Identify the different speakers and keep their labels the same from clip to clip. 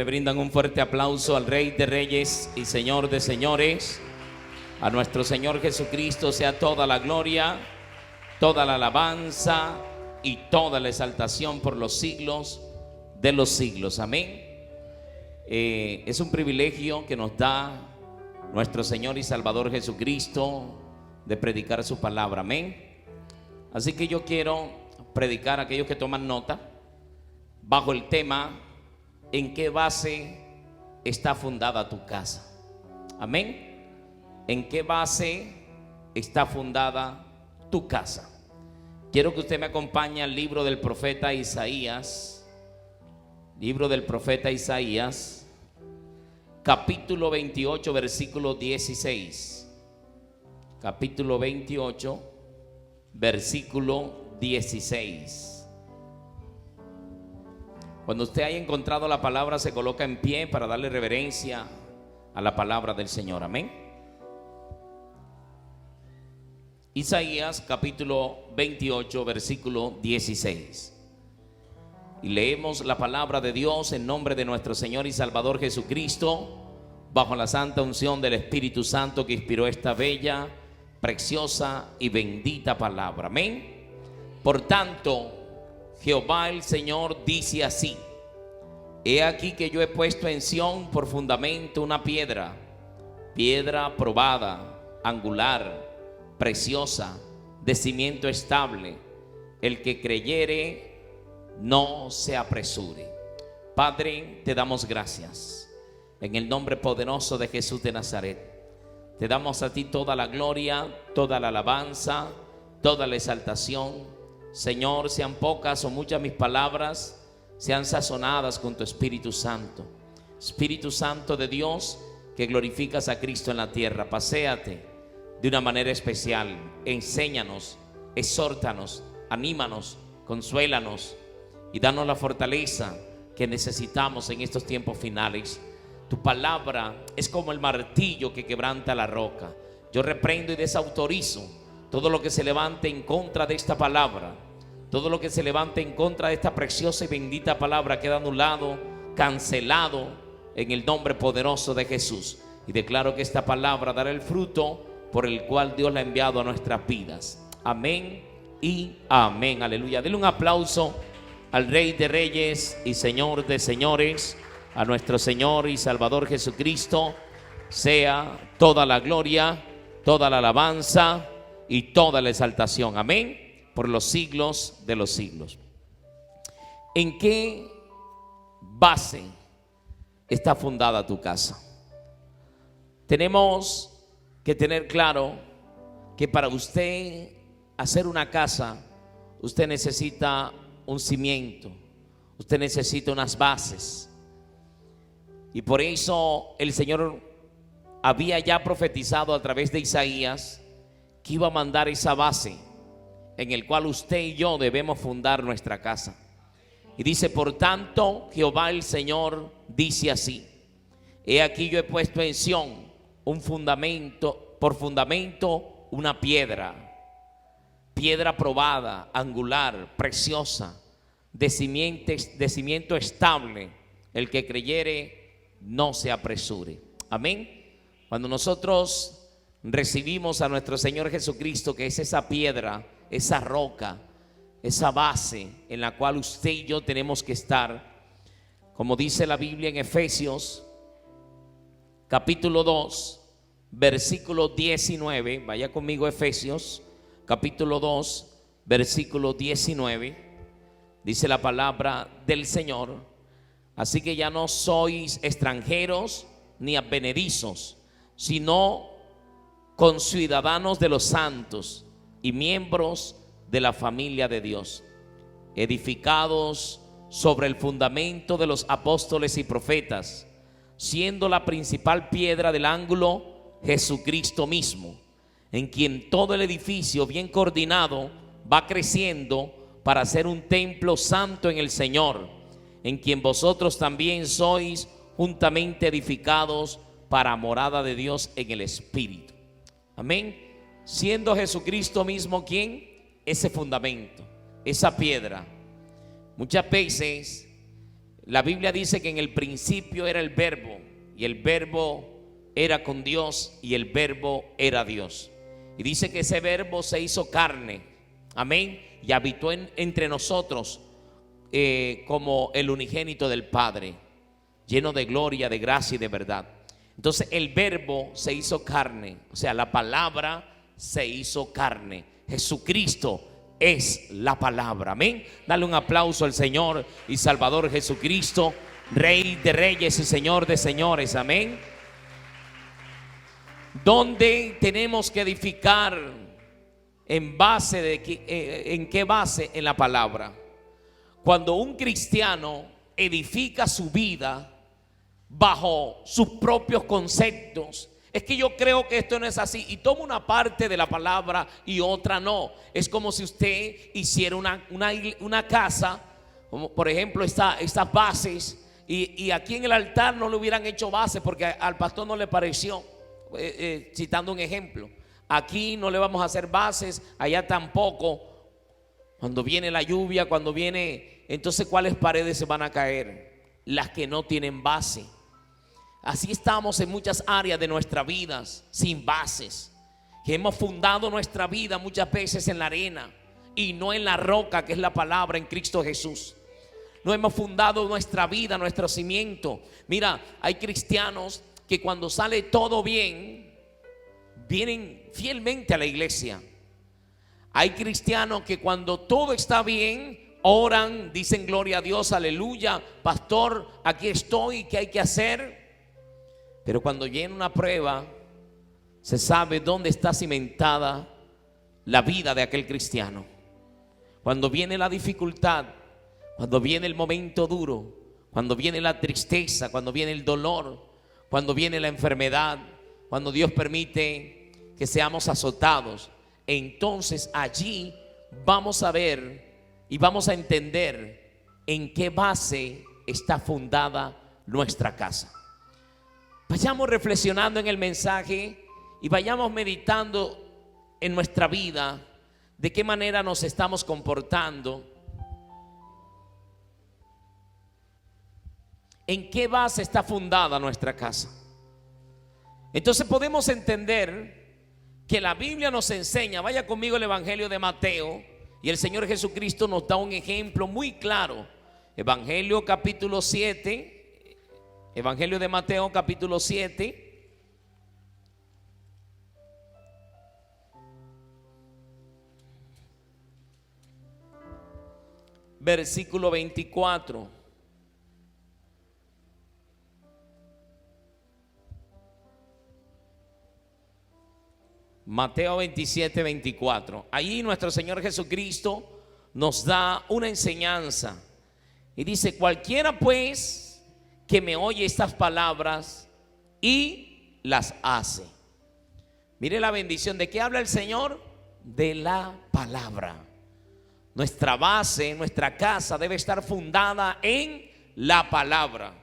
Speaker 1: Le brindan un fuerte aplauso al Rey de Reyes y Señor de Señores. A nuestro Señor Jesucristo sea toda la gloria, toda la alabanza y toda la exaltación por los siglos de los siglos. Amén. Es un privilegio que nos da nuestro Señor y Salvador Jesucristo de predicar su palabra. Amén. Así que yo quiero predicar a aquellos que toman nota bajo el tema: ¿en qué base está fundada tu casa? Amén. ¿En qué base está fundada tu casa? Quiero que usted me acompañe al libro del profeta Isaías. Libro del profeta Isaías, capítulo 28, versículo 16. Capítulo 28, versículo 16. Cuando usted haya encontrado la palabra, se coloca en pie para darle reverencia a la palabra del Señor. Amén. Isaías capítulo 28, versículo 16. Y leemos la palabra de Dios en nombre de nuestro Señor y Salvador Jesucristo, bajo la santa unción del Espíritu Santo que inspiró esta bella, preciosa y bendita palabra. Amén. Por tanto, Jehová el Señor dice así: he aquí que yo he puesto en Sión por fundamento una piedra, piedra probada, angular, preciosa, de cimiento estable. El que creyere no se apresure. Padre, te damos gracias en el nombre poderoso de Jesús de Nazaret. Te damos a ti toda la gloria, toda la alabanza, toda la exaltación. Señor, sean pocas o muchas mis palabras, sean sazonadas con tu Espíritu Santo. Espíritu Santo de Dios, que glorificas a Cristo en la tierra, paséate de una manera especial. Enséñanos, exhórtanos, anímanos, consuélanos y danos la fortaleza que necesitamos en estos tiempos finales. Tu palabra es como el martillo que quebranta la roca. Yo reprendo y desautorizo todo lo que se levante en contra de esta palabra. Todo lo que se levante en contra de esta preciosa y bendita palabra queda anulado, cancelado en el nombre poderoso de Jesús. Y declaro que esta palabra dará el fruto por el cual Dios la ha enviado a nuestras vidas. Amén y amén. Aleluya. Denle un aplauso al Rey de Reyes y Señor de Señores, a nuestro Señor y Salvador Jesucristo. Sea toda la gloria, toda la alabanza y toda la exaltación. Amén. Por los siglos de los siglos. ¿En qué base está fundada tu casa? Tenemos que tener claro que para usted hacer una casa, usted necesita un cimiento, usted necesita unas bases. Y por eso el Señor había ya profetizado a través de Isaías que iba a mandar esa base en el cual usted y yo debemos fundar nuestra casa. Y dice: por tanto, Jehová el Señor dice así: he aquí yo he puesto en Sión un fundamento, por fundamento una piedra, piedra probada, angular, preciosa, de cimiento estable. El que creyere no se apresure. Amén. Cuando nosotros recibimos a nuestro Señor Jesucristo, que es esa piedra, esa roca, esa base en la cual usted y yo tenemos que estar, como dice la Biblia en Efesios capítulo 2, versículo 19. Vaya conmigo, Efesios capítulo 2, versículo 19. Dice la palabra del Señor: así que ya no sois extranjeros ni advenedizos, sino conciudadanos de los santos y miembros de la familia de Dios, edificados sobre el fundamento de los apóstoles y profetas, siendo la principal piedra del ángulo Jesucristo mismo, en quien todo el edificio bien coordinado va creciendo para ser un templo santo en el Señor, en quien vosotros también sois juntamente edificados para morada de Dios en el Espíritu. Amén. Siendo Jesucristo mismo quien ese fundamento, esa piedra. Muchas veces La Biblia dice que en el principio era el verbo, y el verbo era con Dios, y el verbo era Dios. Y dice que ese verbo se hizo carne, amén, y habitó entre nosotros como el unigénito del Padre, lleno de gloria, de gracia y de verdad. Entonces el verbo se hizo carne, o sea, la palabra se hizo carne. Jesucristo es la palabra, amén. Dale un aplauso al Señor y Salvador Jesucristo, Rey de reyes y Señor de señores, amén. Donde tenemos que edificar en base de en qué base, en la palabra. Cuando un cristiano edifica su vida bajo sus propios conceptos, es que yo creo que esto no es así, y toma una parte de la palabra y otra no. Es como si usted hiciera una casa, como por ejemplo estas bases, y aquí en el altar no le hubieran hecho bases porque al pastor no le pareció, citando un ejemplo. Aquí no le vamos a hacer bases, allá tampoco. Cuando viene la lluvia, cuando viene, entonces ¿cuáles paredes se van a caer? Las que no tienen base. Así estamos en muchas áreas de nuestras vidas, sin bases, que hemos fundado nuestra vida muchas veces en la arena y no en la roca, que es la palabra, en Cristo Jesús. No hemos fundado nuestra vida, nuestro cimiento. Mira, hay cristianos que cuando sale todo bien, vienen fielmente a la iglesia. Hay cristianos que cuando todo está bien, oran, dicen gloria a Dios, aleluya, pastor, aquí estoy, ¿qué hay que hacer? Pero cuando viene una prueba, se sabe dónde está cimentada la vida de aquel cristiano. Cuando viene la dificultad, cuando viene el momento duro, cuando viene la tristeza, cuando viene el dolor, cuando viene la enfermedad, cuando Dios permite que seamos azotados, entonces allí vamos a ver y vamos a entender en qué base está fundada nuestra casa. Vayamos reflexionando en el mensaje y vayamos meditando en nuestra vida, de qué manera nos estamos comportando, en qué base está fundada nuestra casa. Entonces podemos entender que la Biblia nos enseña, vaya conmigo al Evangelio de Mateo, y el Señor Jesucristo nos da un ejemplo muy claro. Evangelio capítulo 7. Evangelio de Mateo capítulo 7, versículo 24. Mateo 27, 24. Allí nuestro Señor Jesucristo nos da una enseñanza y dice: cualquiera pues que me oye estas palabras y las hace. Mire la bendición. ¿De qué habla el Señor? De la palabra. Nuestra base, nuestra casa debe estar fundada en la palabra.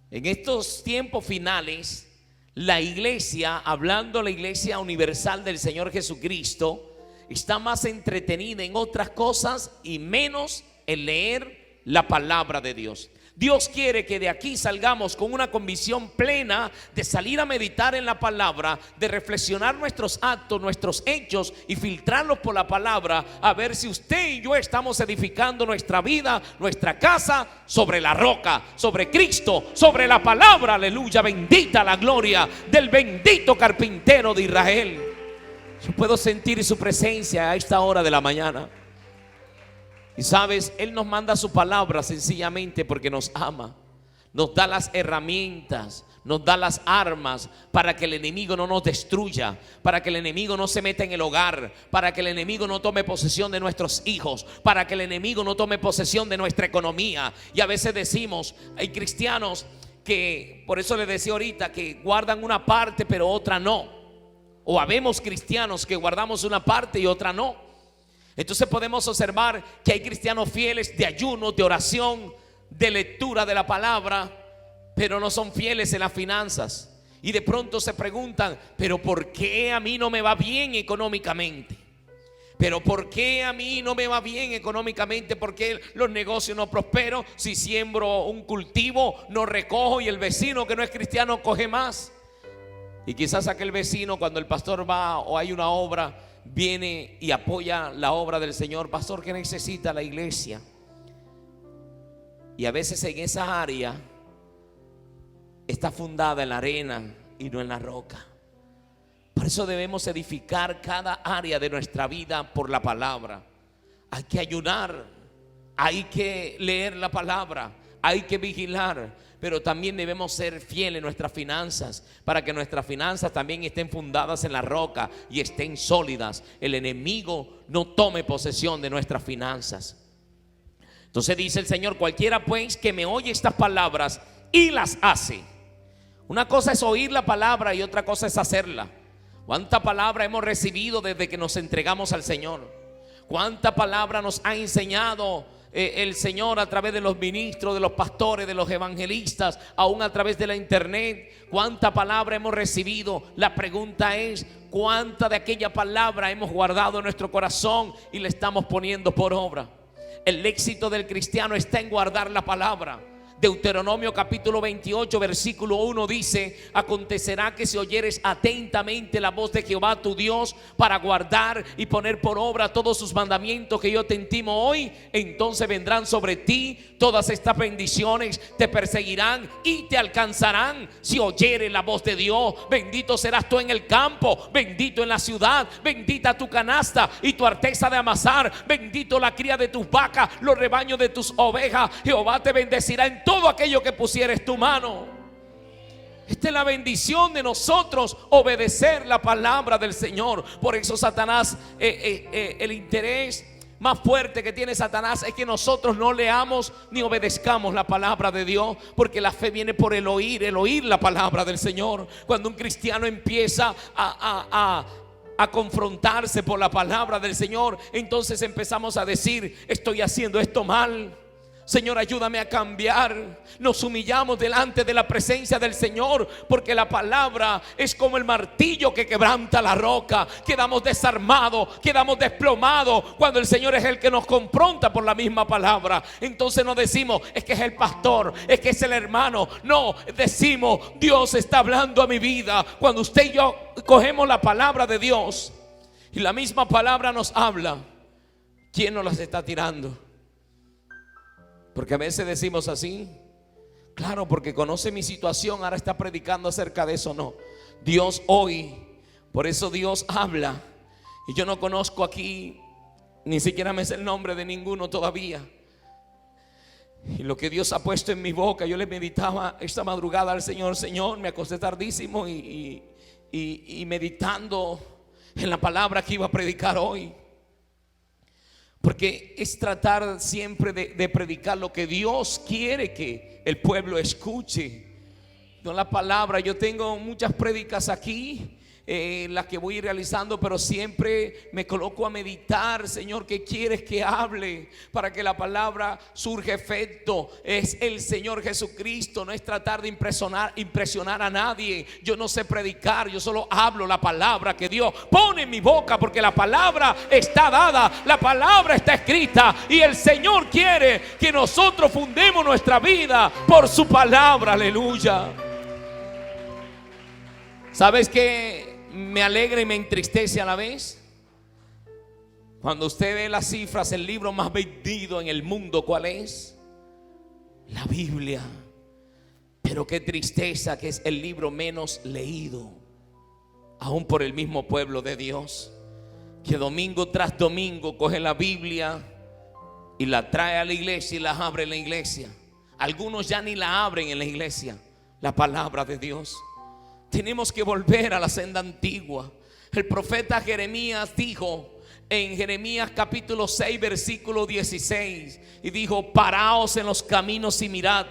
Speaker 1: En estos tiempos finales, la iglesia, hablando la iglesia universal del Señor Jesucristo, está más entretenida en otras cosas y menos en leer la palabra de Dios. Dios quiere que de aquí salgamos con una convicción plena de salir a meditar en la palabra, de reflexionar nuestros actos, nuestros hechos y filtrarlos por la palabra, a ver si usted y yo estamos edificando nuestra vida, nuestra casa sobre la roca, sobre Cristo, sobre la palabra. Aleluya, bendita la gloria del bendito carpintero de Israel. Yo puedo sentir su presencia a esta hora de la mañana. Y sabes, Él nos manda su palabra sencillamente porque nos ama. Nos da las herramientas, nos da las armas para que el enemigo no nos destruya, para que el enemigo no se meta en el hogar, para que el enemigo no tome posesión de nuestros hijos, para que el enemigo no tome posesión de nuestra economía. Y a veces decimos, hay cristianos que, por eso les decía ahorita, que guardan una parte pero otra no. O habemos cristianos que guardamos una parte y otra no. Entonces podemos observar que hay cristianos fieles de ayuno, de oración, de lectura de la palabra, pero no son fieles en las finanzas. Y de pronto se preguntan, pero ¿por qué a mí no me va bien económicamente? Pero ¿por qué a mí no me va bien económicamente? ¿Por qué los negocios no prosperan? Si siembro un cultivo, no recojo, y el vecino que no es cristiano coge más. Y quizás aquel vecino, cuando el pastor va o hay una obra, viene y apoya la obra del Señor. Pastor, ¿qué necesita la iglesia? Y a veces en esa área está fundada en la arena y no en la roca. Por eso debemos edificar cada área de nuestra vida por la palabra. Hay que ayunar, hay que leer la palabra, hay que vigilar, pero también debemos ser fieles en nuestras finanzas, para que nuestras finanzas también estén fundadas en la roca y estén sólidas. El enemigo no tome posesión de nuestras finanzas. Entonces dice el Señor: cualquiera pues que me oye estas palabras y las hace. Una cosa es oír la palabra y otra cosa es hacerla. ¿Cuánta palabra hemos recibido desde que nos entregamos al Señor? ¿Cuánta palabra nos ha enseñado el Señor a través de los ministros, de los pastores, de los evangelistas, aún a través de la internet? ¿Cuánta palabra hemos recibido? La pregunta es: ¿cuánta de aquella palabra hemos guardado en nuestro corazón y la estamos poniendo por obra? El éxito del cristiano está en guardar la palabra. Deuteronomio capítulo 28 versículo 1 dice: acontecerá que si oyeres atentamente la voz de Jehová tu Dios para guardar y poner por obra todos sus mandamientos que yo te intimo hoy, entonces vendrán sobre ti todas estas bendiciones, te perseguirán y te alcanzarán si oyeres la voz de Dios. Bendito serás tú en el campo, bendito en la ciudad, bendita tu canasta y tu arteza de amasar, bendito la cría de tus vacas, los rebaños de tus ovejas. Jehová te bendecirá en todo aquello que pusieres tu mano. Esta es la bendición de nosotros, obedecer la palabra del Señor. Por eso Satanás, el interés más fuerte que tiene Satanás es que nosotros no leamos ni obedezcamos la palabra de Dios, porque la fe viene por el oír la palabra del Señor. Cuando un cristiano empieza a confrontarse por la palabra del Señor, entonces empezamos a decir: estoy haciendo esto mal, Señor, ayúdame a cambiar. Nos humillamos delante de la presencia del Señor, porque la palabra es como el martillo que quebranta la roca. Quedamos desarmados, quedamos desplomados cuando el Señor es el que nos confronta por la misma palabra. Entonces no decimos: es que es el pastor, es que es el hermano. No, decimos: Dios está hablando a mi vida. Cuando usted y yo cogemos la palabra de Dios y la misma palabra nos habla, ¿quién nos las está tirando? Porque a veces decimos así: claro, porque conoce mi situación, ahora está predicando acerca de eso. No, Dios hoy, por eso Dios habla. Y yo no conozco aquí, ni siquiera me sé el nombre de ninguno todavía. Y lo que Dios ha puesto en mi boca, yo le meditaba esta madrugada al Señor. Señor, me acosté tardísimo y meditando en la palabra que iba a predicar hoy. Porque es tratar siempre de predicar lo que Dios quiere que el pueblo escuche, no la palabra. Yo tengo muchas prédicas aquí, las que voy realizando, pero siempre me coloco a meditar: Señor, ¿qué quieres que hable? Para que la palabra surja efecto. Es el Señor Jesucristo, no es tratar de impresionar a nadie. Yo no sé predicar, yo solo hablo la palabra que Dios pone en mi boca, porque la palabra está dada, la palabra está escrita, y el Señor quiere que nosotros fundemos nuestra vida por su palabra. Aleluya. ¿Sabes qué me alegra y me entristece a la vez? Cuando usted ve las cifras, el libro más vendido en el mundo, ¿cuál es? La Biblia. Pero qué tristeza que es el libro menos leído, aún por el mismo pueblo de Dios, que domingo tras domingo coge la Biblia y la trae a la iglesia y la abre en la iglesia. Algunos ya ni la abren en la iglesia, la palabra de Dios. Tenemos que volver a la senda antigua. El profeta Jeremías dijo en Jeremías capítulo 6 versículo 16, y dijo: paraos en los caminos y mirad,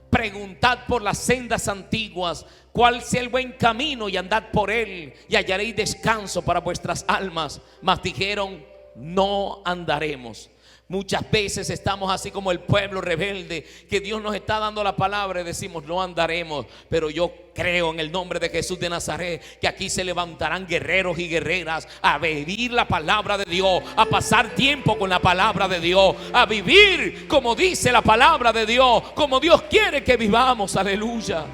Speaker 1: preguntad por las sendas antiguas, cuál sea el buen camino, y andad por él, y hallaréis descanso para vuestras almas. Mas dijeron: no andaremos. Muchas veces estamos así como el pueblo rebelde, que Dios nos está dando la palabra y decimos no andaremos. Pero yo creo en el nombre de Jesús de Nazaret que aquí se levantarán guerreros y guerreras a vivir la palabra de Dios, a pasar tiempo con la palabra de Dios, a vivir como dice la palabra de Dios, como Dios quiere que vivamos. Aleluya.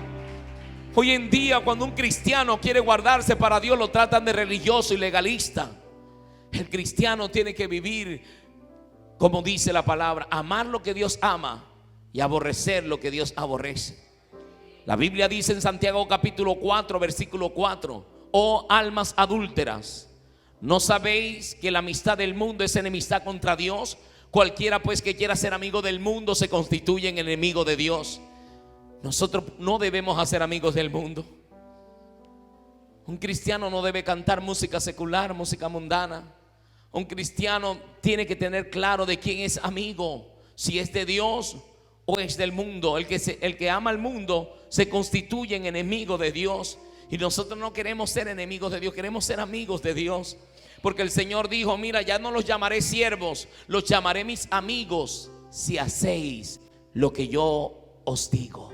Speaker 1: Hoy en día, cuando un cristiano quiere guardarse para Dios, lo tratan de religioso y legalista. El cristiano tiene que vivir como dice la palabra, amar lo que Dios ama y aborrecer lo que Dios aborrece. La Biblia dice en Santiago capítulo 4 versículo 4: oh almas adúlteras, ¿no sabéis que la amistad del mundo es enemistad contra Dios? Cualquiera pues que quiera ser amigo del mundo se constituye en enemigo de Dios. Nosotros no debemos hacer amigos del mundo. Un cristiano no debe cantar música secular, música mundana. Un cristiano tiene que tener claro de quién es amigo, si es de Dios o es del mundo. El que ama al mundo se constituye en enemigo de Dios. Y nosotros no queremos ser enemigos de Dios, queremos ser amigos de Dios. Porque el Señor dijo: mira, ya no los llamaré siervos, los llamaré mis amigos, si hacéis lo que yo os digo.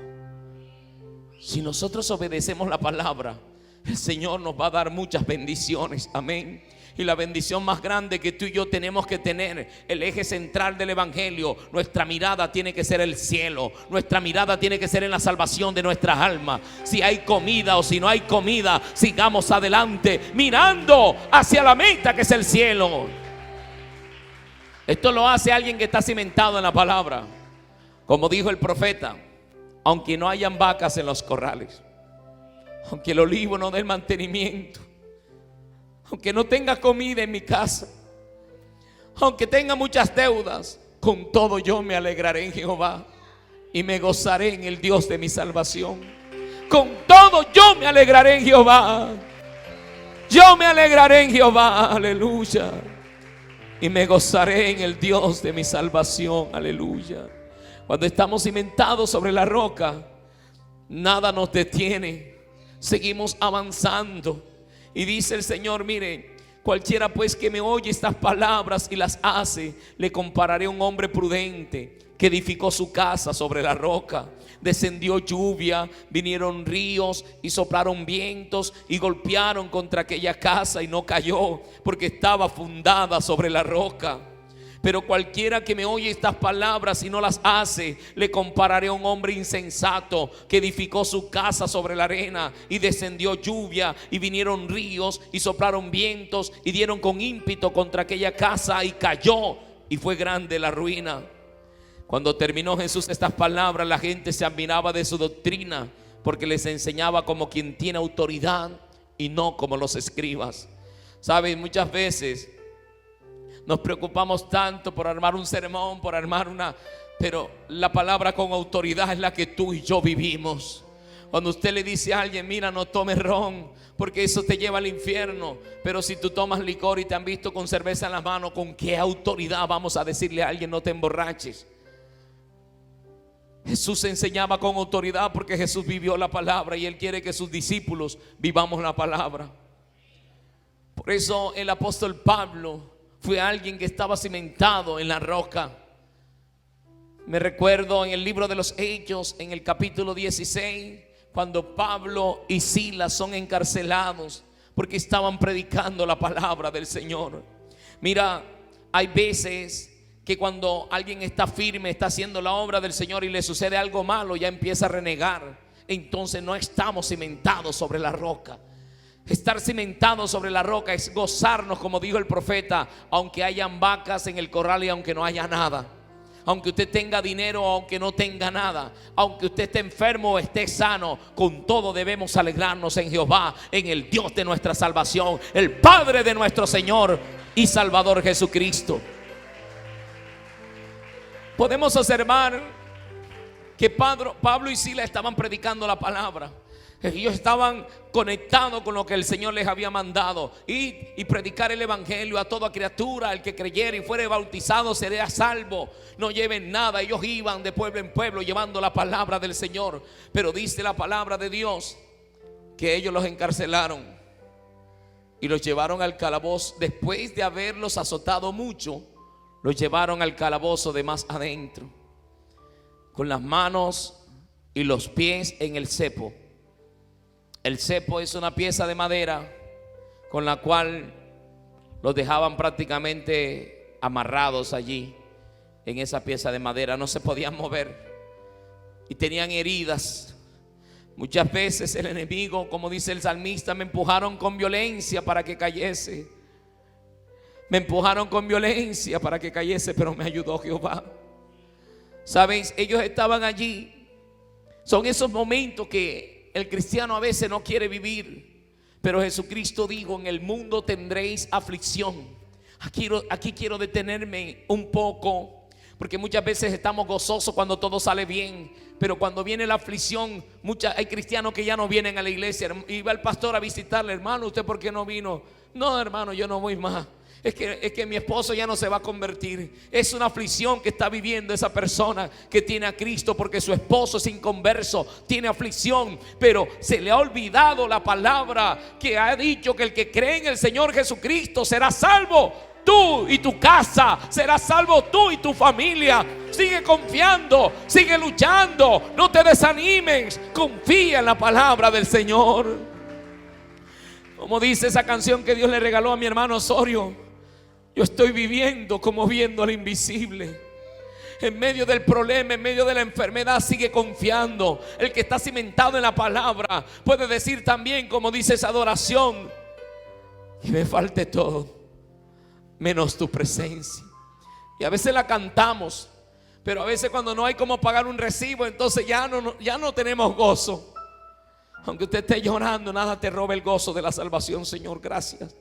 Speaker 1: Si nosotros obedecemos la palabra, el Señor nos va a dar muchas bendiciones. Amén. Y la bendición más grande que tú y yo tenemos que tener, el eje central del evangelio, nuestra mirada tiene que ser el cielo. Nuestra mirada tiene que ser en la salvación de nuestras almas. Si hay comida o si no hay comida, sigamos adelante mirando hacia la meta que es el cielo. Esto lo hace alguien que está cimentado en la palabra. Como dijo el profeta: aunque no hayan vacas en los corrales, aunque el olivo no dé mantenimiento, aunque no tenga comida en mi casa, aunque tenga muchas deudas, con todo yo me alegraré en Jehová y me gozaré en el Dios de mi salvación. Con todo yo me alegraré en Jehová. Yo me alegraré en Jehová, aleluya, y me gozaré en el Dios de mi salvación, aleluya. Cuando estamos cimentados sobre la roca, nada nos detiene, seguimos avanzando. Y dice el Señor: mire, cualquiera pues que me oye estas palabras y las hace, le compararé a un hombre prudente que edificó su casa sobre la roca. Descendió lluvia, vinieron ríos y soplaron vientos y golpearon contra aquella casa y no cayó, porque estaba fundada sobre la roca. Pero cualquiera que me oye estas palabras y no las hace, le compararé a un hombre insensato que edificó su casa sobre la arena. Y descendió lluvia y vinieron ríos y soplaron vientos y dieron con ímpetu contra aquella casa y cayó, y fue grande la ruina. Cuando terminó Jesús estas palabras, la gente se admiraba de su doctrina, porque les enseñaba como quien tiene autoridad y no como los escribas. Saben, muchas veces nos preocupamos tanto por armar un sermón, por armar pero la palabra con autoridad es la que tú y yo vivimos. Cuando usted le dice a alguien: mira, no tomes ron, porque eso te lleva al infierno. Pero si tú tomas licor y te han visto con cerveza en las manos, ¿con qué autoridad vamos a decirle a alguien: no te emborraches? Jesús enseñaba con autoridad porque Jesús vivió la palabra, y Él quiere que sus discípulos vivamos la palabra. Por eso el apóstol Pablo fue alguien que estaba cimentado en la roca. Me recuerdo en el libro de los Hechos, en el capítulo 16, cuando Pablo y Silas son encarcelados porque estaban predicando la palabra del Señor. Mira, hay veces que cuando alguien está firme, está haciendo la obra del Señor y le sucede algo malo, ya empieza a renegar. Entonces no estamos cimentados sobre la roca. Estar cimentado sobre la roca es gozarnos, como dijo el profeta, aunque hayan vacas en el corral y aunque no haya nada. Aunque usted tenga dinero o aunque no tenga nada, aunque usted esté enfermo o esté sano, con todo debemos alegrarnos en Jehová, en el Dios de nuestra salvación, el Padre de nuestro Señor y Salvador Jesucristo. Podemos observar que Pablo y Silas estaban predicando la palabra. Ellos estaban conectados con lo que el Señor les había mandado: ir y predicar el evangelio a toda criatura. El que creyere y fuere bautizado será salvo. No lleven nada. Ellos iban de pueblo en pueblo llevando la palabra del Señor. Pero dice la palabra de Dios que ellos los encarcelaron y los llevaron al calabozo. Después de haberlos azotado mucho, Lo llevaron al calabozo de más adentro, con las manos y los pies en el cepo. El cepo es una pieza de madera con la cual los dejaban prácticamente amarrados allí en esa pieza de madera. No se podían mover y tenían heridas. Muchas veces el enemigo, como dice el salmista, me empujaron con violencia para que cayese. Me empujaron con violencia para que cayese, pero me ayudó Jehová. ¿Sabéis? Ellos estaban allí. Son esos momentos que el cristiano a veces no quiere vivir. Pero Jesucristo dijo: en el mundo tendréis aflicción. Aquí quiero detenerme un poco, porque muchas veces estamos gozosos cuando todo sale bien, pero cuando viene la aflicción, hay cristianos que ya no vienen a la iglesia. Iba el pastor a visitarle: hermano, ¿usted por qué no vino? No, hermano, yo no voy más. Es que mi esposo ya no se va a convertir. Es una aflicción que está viviendo esa persona que tiene a Cristo, porque su esposo es inconverso, tiene aflicción. Pero se le ha olvidado la palabra que ha dicho que el que cree en el Señor Jesucristo será salvo. Tú y tu casa, serás salvo tú y tu familia. Sigue confiando, sigue luchando, no te desanimes. Confía en la palabra del Señor. Como dice esa canción que Dios le regaló a mi hermano Osorio: yo estoy viviendo como viendo al invisible. En medio del problema, en medio de la enfermedad, sigue confiando. El que está cimentado en la palabra puede decir también, como dice esa adoración: que me falte todo menos tu presencia. Y a veces la cantamos, pero a veces cuando no hay como pagar un recibo, entonces ya no tenemos gozo. Aunque usted esté llorando, nada te roba el gozo de la salvación. Señor, gracias.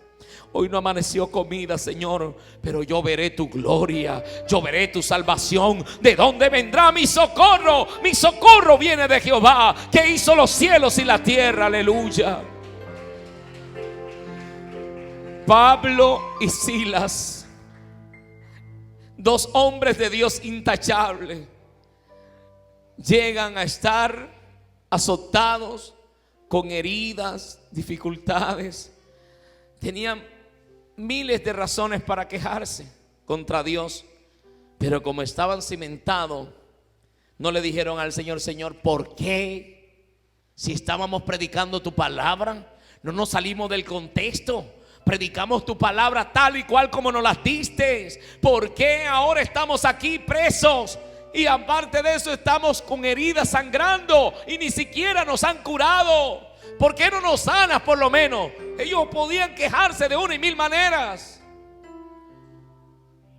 Speaker 1: Hoy no amaneció comida, Señor, pero yo veré tu gloria, yo veré tu salvación. ¿De dónde vendrá mi socorro? Mi socorro viene de Jehová, que hizo los cielos y la tierra. Aleluya. Pablo y Silas, dos hombres de Dios intachables, llegan a estar azotados, con heridas, dificultades. Tenían miles de razones para quejarse contra Dios, pero como estaban cimentados, no le dijeron al Señor: Señor, ¿por qué? Si estábamos predicando tu palabra, no nos salimos del contexto. Predicamos tu palabra tal y cual como nos las diste. ¿Por qué ahora estamos aquí presos? Y aparte de eso estamos con heridas sangrando y ni siquiera nos han curado. ¿Por qué no nos sanas por lo menos? Ellos podían quejarse de una y mil maneras.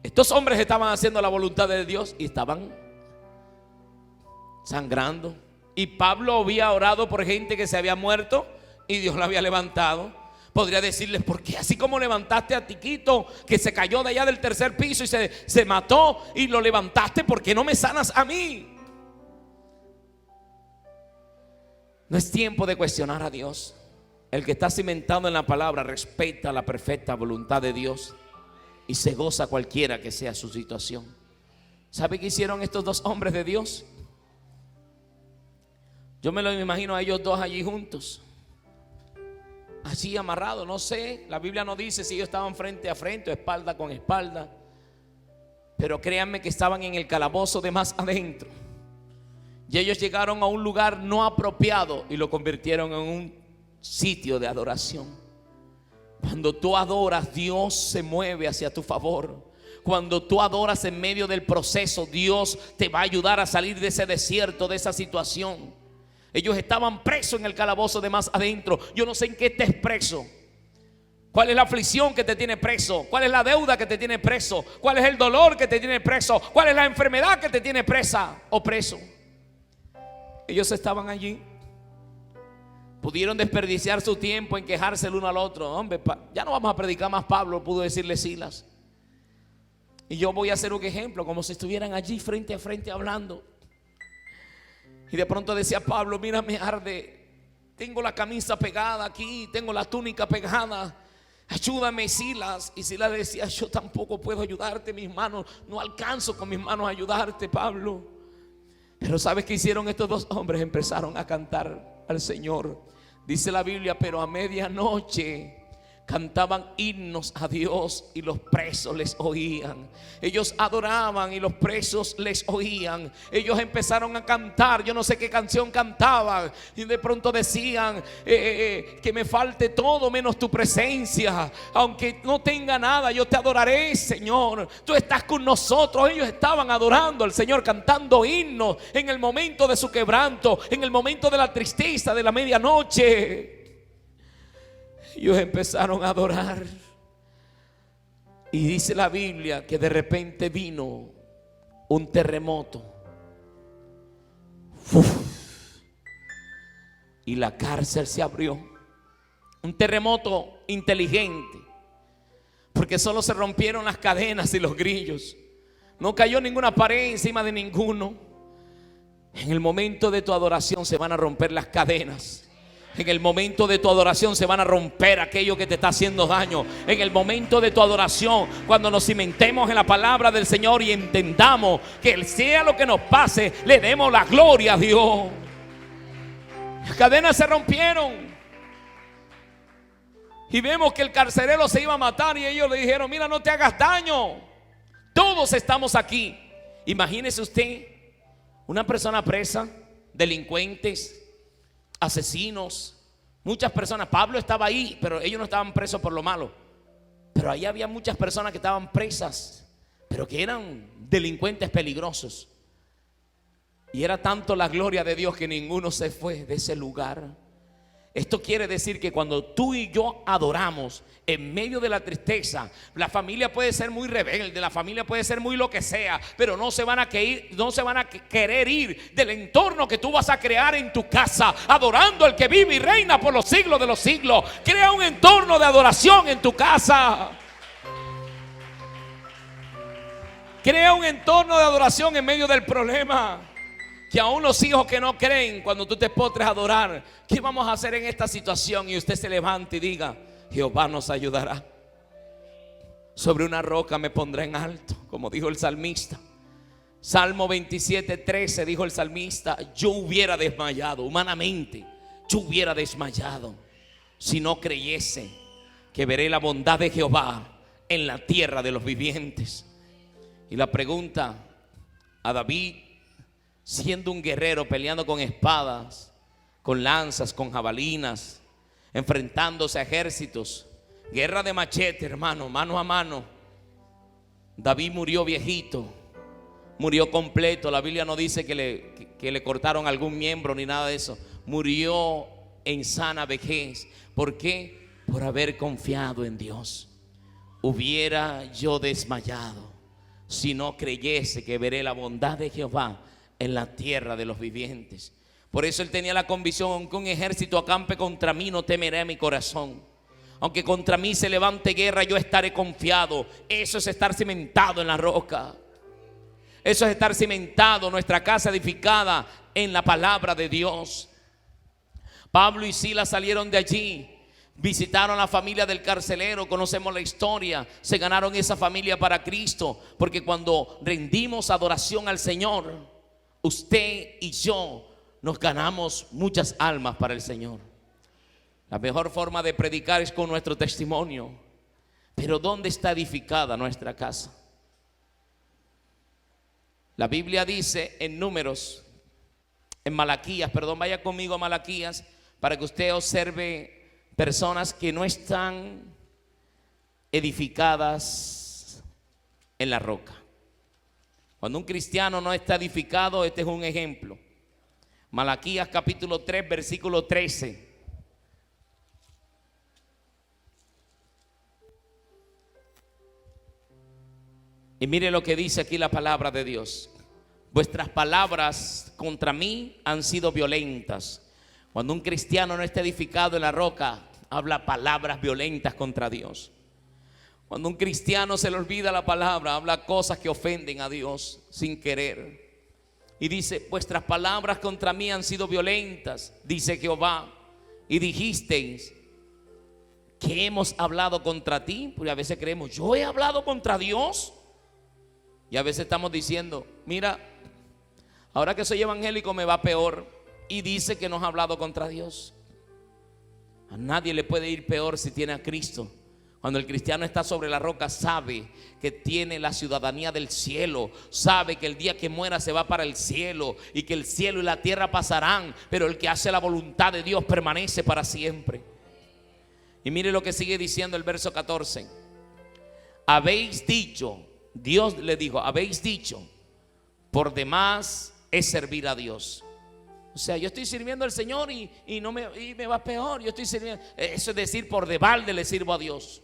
Speaker 1: Estos hombres estaban haciendo la voluntad de Dios y estaban sangrando. Y Pablo había orado por gente que se había muerto y Dios la había levantado. Podría decirles: ¿por qué? Así como levantaste a Tiquito, que se cayó de allá del tercer piso y se mató, y lo levantaste, ¿por qué no me sanas a mí? No es tiempo de cuestionar a Dios. El que está cimentado en la palabra respeta la perfecta voluntad de Dios y se goza cualquiera que sea su situación. ¿Sabe qué hicieron estos dos hombres de Dios? Yo me lo imagino a ellos dos allí juntos, así amarrado, no sé, la Biblia no dice si ellos estaban frente a frente o espalda con espalda, pero créanme que estaban en el calabozo de más adentro. Y ellos llegaron a un lugar no apropiado y lo convirtieron en un sitio de adoración. Cuando tú adoras, Dios se mueve hacia tu favor. Cuando tú adoras en medio del proceso, Dios te va a ayudar a salir de ese desierto, de esa situación. Ellos estaban presos en el calabozo de más adentro. Yo no sé en qué estés preso. ¿Cuál es la aflicción que te tiene preso? ¿Cuál es la deuda que te tiene preso? ¿Cuál es el dolor que te tiene preso? ¿Cuál es la enfermedad que te tiene presa o preso? Ellos estaban allí. Pudieron desperdiciar su tiempo en quejarse el uno al otro. Hombre, ya no vamos a predicar más, Pablo pudo decirle Silas. Y yo voy a hacer un ejemplo, como si estuvieran allí frente a frente hablando. Y de pronto decía Pablo: mira, me arde, tengo la camisa pegada aquí, tengo la túnica pegada, ayúdame, Silas. Y Silas decía: yo tampoco puedo ayudarte, mis manos, no alcanzo con mis manos a ayudarte, Pablo. Pero ¿sabes qué hicieron estos dos hombres? Empezaron a cantar al Señor. Dice la Biblia: pero a medianoche, cantaban himnos a Dios y los presos les oían. Ellos adoraban y los presos les oían. Ellos empezaron a cantar, yo no sé qué canción cantaban, y de pronto decían que me falte todo menos tu presencia. Aunque no tenga nada, yo te adoraré, Señor. Tú estás con nosotros. Ellos estaban adorando al Señor, cantando himnos en el momento de su quebranto, en el momento de la tristeza de la medianoche. Ellos empezaron a adorar. Y dice la Biblia que de repente vino un terremoto. ¡Uf! Y la cárcel se abrió. Un terremoto inteligente, porque solo se rompieron las cadenas y los grillos. No cayó ninguna pared encima de ninguno. En el momento de tu adoración se van a romper las cadenas. En el momento de tu adoración se van a romper aquello que te está haciendo daño. En el momento de tu adoración, cuando nos cimentemos en la palabra del Señor y entendamos que sea lo que nos pase, le demos la gloria a Dios. Las cadenas se rompieron. Y vemos que el carcelero se iba a matar y ellos le dijeron: mira, no te hagas daño, todos estamos aquí. Imagínese usted una persona presa, delincuentes, asesinos, muchas personas. Pablo estaba ahí, pero ellos no estaban presos por lo malo. Pero ahí había muchas personas que estaban presas, pero que eran delincuentes peligrosos. Y era tanto la gloria de Dios que ninguno se fue de ese lugar. Esto quiere decir que cuando tú y yo adoramos en medio de la tristeza, la familia puede ser muy rebelde, la familia puede ser muy lo que sea, pero no se van a querer ir del entorno que tú vas a crear en tu casa, adorando al que vive y reina por los siglos de los siglos. Crea un entorno de adoración en tu casa. Crea un entorno de adoración en medio del problema. Que aún los hijos que no creen, cuando tú te postres a adorar, ¿qué vamos a hacer en esta situación? Y usted se levante y diga: Jehová nos ayudará. Sobre una roca me pondré en alto, como dijo el salmista. Salmo 27:13 dijo el salmista: yo hubiera desmayado, humanamente, yo hubiera desmayado si no creyese que veré la bondad de Jehová en la tierra de los vivientes. Y la pregunta a David, siendo un guerrero, peleando con espadas, con lanzas, con jabalinas, enfrentándose a ejércitos, guerra de machete, hermano, mano a mano. David murió viejito, murió completo. La Biblia no dice que le cortaron algún miembro ni nada de eso. Murió en sana vejez. ¿Por qué? Por haber confiado en Dios. Hubiera yo desmayado si no creyese que veré la bondad de Jehová en la tierra de los vivientes. Por eso él tenía la convicción: aunque un ejército acampe contra mí, no temeré mi corazón. Aunque contra mí se levante guerra, yo estaré confiado. Eso es estar cimentado en la roca. Eso es estar cimentado, nuestra casa edificada en la palabra de Dios. Pablo y Silas salieron de allí, visitaron a la familia del carcelero. Conocemos la historia. Se ganaron esa familia para Cristo, porque cuando rendimos adoración al Señor, usted y yo nos ganamos muchas almas para el Señor. La mejor forma de predicar es con nuestro testimonio. Pero ¿dónde está edificada nuestra casa? La Biblia dice en Números, en Malaquías, vaya conmigo a Malaquías para que usted observe personas que no están edificadas en la roca. Cuando un cristiano no está edificado, este es un ejemplo. Malaquías capítulo 3, versículo 13. Y mire lo que dice aquí la palabra de Dios: vuestras palabras contra mí han sido violentas. Cuando un cristiano no está edificado en la roca, habla palabras violentas contra Dios. Cuando un cristiano se le olvida la palabra, habla cosas que ofenden a Dios sin querer. Y dice: vuestras palabras contra mí han sido violentas, dice Jehová, y dijisteis que hemos hablado contra ti. Porque a veces creemos: yo he hablado contra Dios. Y a veces estamos diciendo: mira, ahora que soy evangélico me va peor. Y dice que nos ha hablado contra Dios. A nadie le puede ir peor si tiene a Cristo. Cuando el cristiano está sobre la roca, sabe que tiene la ciudadanía del cielo, sabe que el día que muera se va para el cielo y que el cielo y la tierra pasarán, pero el que hace la voluntad de Dios permanece para siempre. Y mire lo que sigue diciendo el verso 14. Habéis dicho, Dios le dijo, habéis dicho, por demás es servir a Dios. O sea, yo estoy sirviendo al Señor y me va peor. Yo estoy sirviendo. Eso es decir, por de balde le sirvo a Dios.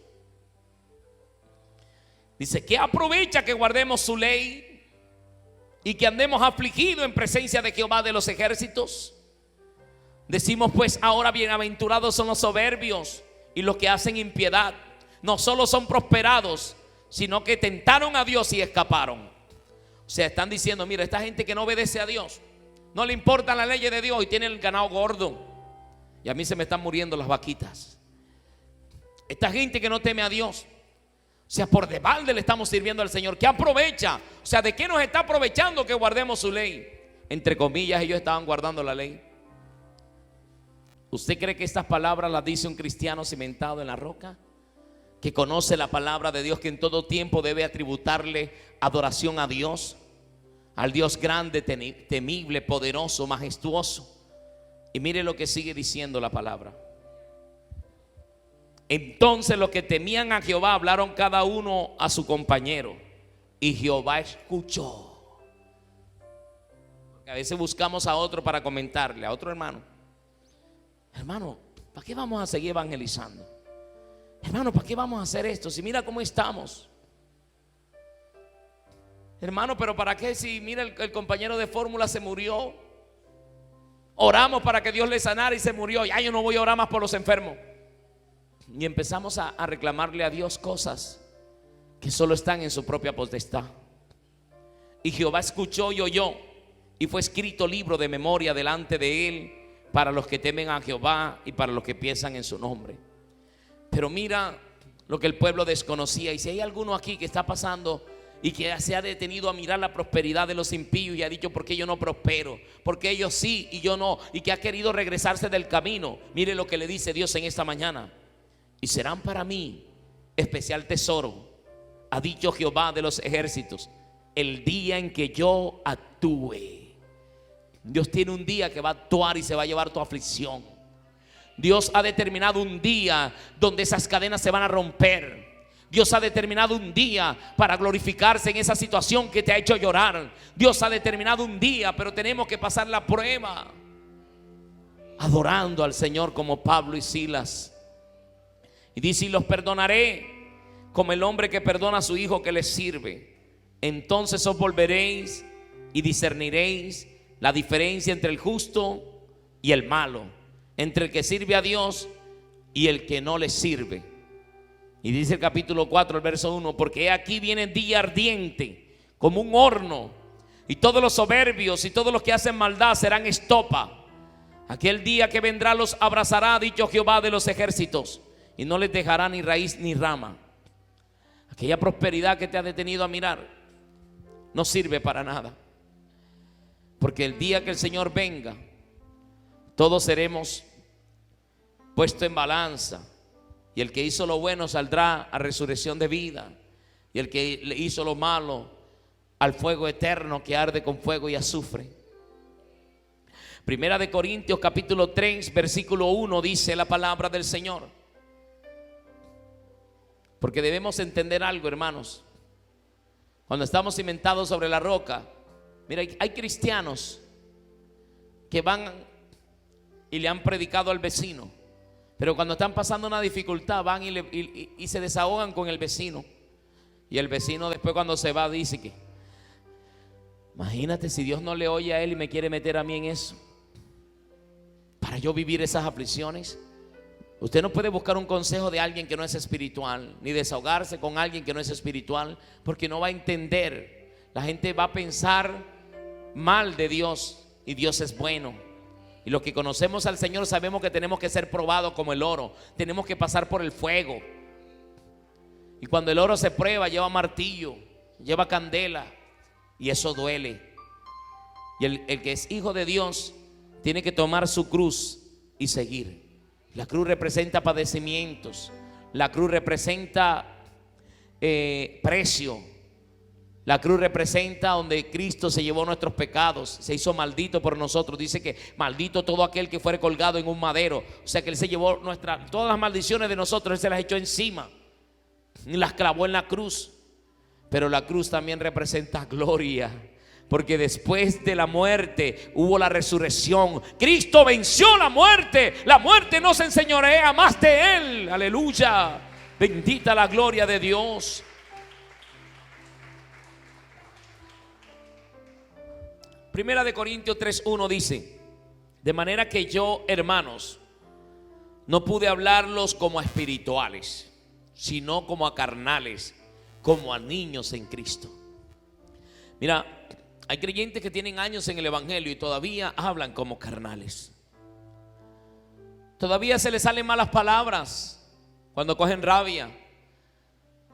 Speaker 1: Dice, ¿qué aprovecha que guardemos su ley y que andemos afligidos en presencia de Jehová de los ejércitos? Decimos pues ahora, bienaventurados son los soberbios y los que hacen impiedad. No solo son prosperados, sino que tentaron a Dios y escaparon. O sea, están diciendo, mira, esta gente que no obedece a Dios, no le importan las leyes de Dios y tienen el ganado gordo. Y a mí se me están muriendo las vaquitas. Esta gente que no teme a Dios, o sea, por de balde le estamos sirviendo al Señor. ¿Qué aprovecha? O sea, ¿de qué nos está aprovechando que guardemos su ley? Entre comillas, ellos estaban guardando la ley. ¿Usted cree que estas palabras las dice un cristiano cimentado en la roca? Que conoce la palabra de Dios, que en todo tiempo debe atributarle adoración a Dios, al Dios grande, temible, poderoso, majestuoso. Y mire lo que sigue diciendo la palabra. Entonces los que temían a Jehová hablaron cada uno a su compañero, y Jehová escuchó. Porque a veces buscamos a otro para comentarle, a otro hermano. Hermano, ¿para qué vamos a seguir evangelizando? Hermano, ¿para qué vamos a hacer esto? Si mira cómo estamos. Hermano, pero ¿para qué? Si mira el compañero de fórmula se murió. Oramos para que Dios le sanara y se murió. Ya yo no voy a orar más por los enfermos. Y empezamos a reclamarle a Dios cosas que solo están en su propia potestad. Y Jehová escuchó y oyó, y fue escrito libro de memoria delante de él para los que temen a Jehová y para los que piensan en su nombre. Pero mira lo que el pueblo desconocía. Y si hay alguno aquí que está pasando y que se ha detenido a mirar la prosperidad de los impíos y ha dicho, ¿por qué yo no prospero? ¿Por qué ellos sí y yo no? Y que ha querido regresarse del camino. Mire lo que le dice Dios en esta mañana. Y serán para mí especial tesoro, ha dicho Jehová de los ejércitos, el día en que yo actúe. Dios tiene un día que va a actuar y se va a llevar tu aflicción. Dios ha determinado un día donde esas cadenas se van a romper. Dios ha determinado un día para glorificarse en esa situación que te ha hecho llorar. Dios ha determinado un día, pero tenemos que pasar la prueba adorando al Señor como Pablo y Silas. Y dice, y los perdonaré como el hombre que perdona a su hijo que le sirve. Entonces os volveréis y discerniréis la diferencia entre el justo y el malo, entre el que sirve a Dios y el que no le sirve. Y dice el capítulo 4, el verso 1, porque aquí viene día ardiente como un horno, y todos los soberbios y todos los que hacen maldad serán estopa. Aquel día que vendrá los abrazará, ha dicho Jehová de los ejércitos, y no les dejará ni raíz ni rama. Aquella prosperidad que te ha detenido a mirar no sirve para nada, porque el día que el Señor venga, todos seremos puestos en balanza, y el que hizo lo bueno saldrá a resurrección de vida, y el que le hizo lo malo al fuego eterno que arde con fuego y azufre. Primera de Corintios capítulo 3 versículo 1 dice la palabra del Señor. Porque debemos entender algo, hermanos. Cuando estamos cimentados sobre la roca, mira, hay cristianos que van y le han predicado al vecino, pero cuando están pasando una dificultad van y se desahogan con el vecino. Y el vecino después cuando se va dice que, imagínate si Dios no le oye a él y me quiere meter a mí en eso, para yo vivir esas aflicciones. Usted no puede buscar un consejo de alguien que no es espiritual, ni desahogarse con alguien que no es espiritual, porque no va a entender. La gente va a pensar mal de Dios, y Dios es bueno. Y los que conocemos al Señor sabemos que tenemos que ser probados como el oro. Tenemos que pasar por el fuego. Y cuando el oro se prueba, lleva martillo, lleva candela, y eso duele. Y el que es hijo de Dios tiene que tomar su cruz y seguir. La cruz representa padecimientos. La cruz representa precio. La cruz representa donde Cristo se llevó nuestros pecados, se hizo maldito por nosotros. Dice que maldito todo aquel que fuere colgado en un madero. O sea que Él se llevó todas las maldiciones de nosotros, Él se las echó encima y las clavó en la cruz. Pero la cruz también representa gloria, porque después de la muerte hubo la resurrección. Cristo venció la muerte. La muerte no se enseñorea más de Él. Aleluya. Bendita la gloria de Dios. Primera de Corintios 3:1 dice: de manera que yo, hermanos, no pude hablarlos como a espirituales, sino como a carnales, como a niños en Cristo. Mira, hay creyentes que tienen años en el evangelio y todavía hablan como carnales. Todavía se les salen malas palabras cuando cogen rabia.